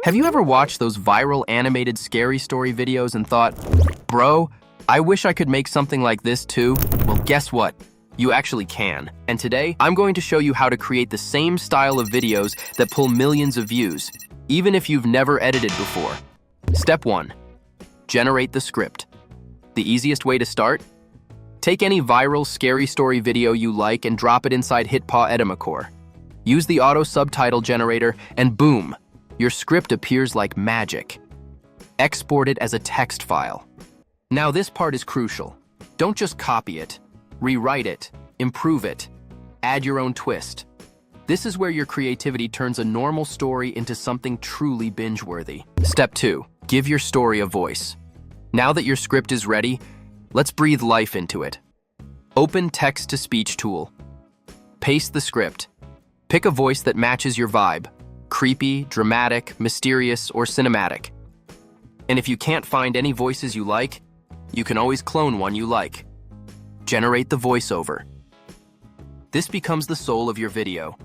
Have you ever watched those viral animated scary story videos and thought, bro, I wish I could make something like this too? Well, guess what? You actually can. And today, I'm going to show you how to create the same style of videos that pull millions of views, even if you've never edited before. Step 1. Generate the script. The easiest way to start? Take any viral scary story video you like and drop it inside HitPaw Edimakor. Use the auto subtitle generator and boom, your script appears like magic. Export it as a text file. Now this part is crucial. Don't just copy it. Rewrite it, improve it, add your own twist. This is where your creativity turns a normal story into something truly binge-worthy. Step 2. Give your story a voice. Now that your script is ready, let's breathe life into it. Open text-to-speech tool. Paste the script. Pick a voice that matches your vibe. Creepy, dramatic, mysterious, or cinematic. And if you can't find any voices you like, you can always clone one you like. Generate the voiceover. This becomes the soul of your video.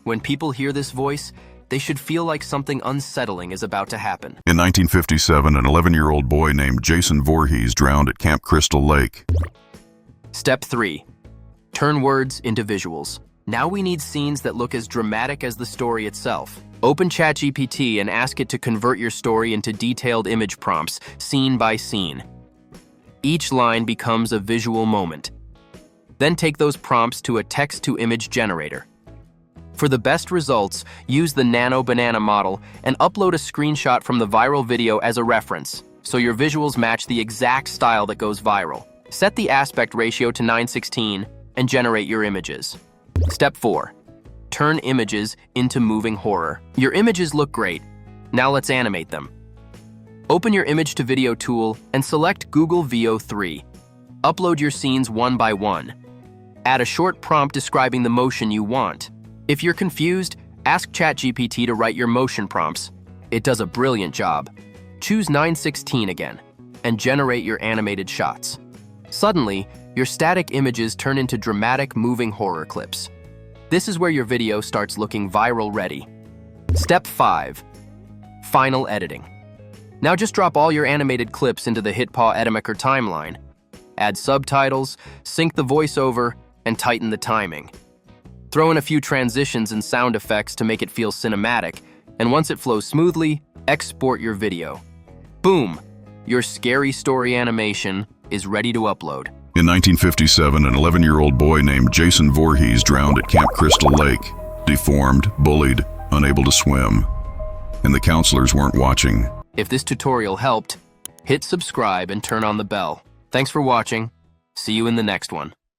When people hear this voice, they should feel like something unsettling is about to happen. In 1957, an 11-year-old boy named Jason Voorhees drowned at Camp Crystal Lake. Step 3. Turn words into visuals. Now we need scenes that look as dramatic as the story itself. Open ChatGPT and ask it to convert your story into detailed image prompts, scene by scene. Each line becomes a visual moment. Then take those prompts to a text-to-image generator. For the best results, use the Nano Banana model and upload a screenshot from the viral video as a reference, so your visuals match the exact style that goes viral. Set the aspect ratio to 9:16 and generate your images. Step 4. Turn images into moving horror. Your images look great. Now let's animate them. Open your Image to Video tool and select Google Veo 3. Upload your scenes one by one. Add a short prompt describing the motion you want. If you're confused, ask ChatGPT to write your motion prompts. It does a brilliant job. Choose 9:16 again and generate your animated shots. Suddenly, your static images turn into dramatic moving horror clips. This is where your video starts looking viral ready. Step 5. Final editing. Now just drop all your animated clips into the HitPaw Edimakor timeline. Add subtitles, sync the voiceover, and tighten the timing. Throw in a few transitions and sound effects to make it feel cinematic, and once it flows smoothly, export your video. Boom! Your scary story animation is ready to upload. In 1957, an 11-year-old boy named Jason Voorhees drowned at Camp Crystal Lake, deformed, bullied, unable to swim. And the counselors weren't watching. If this tutorial helped, hit subscribe and turn on the bell. Thanks for watching. See you in the next one.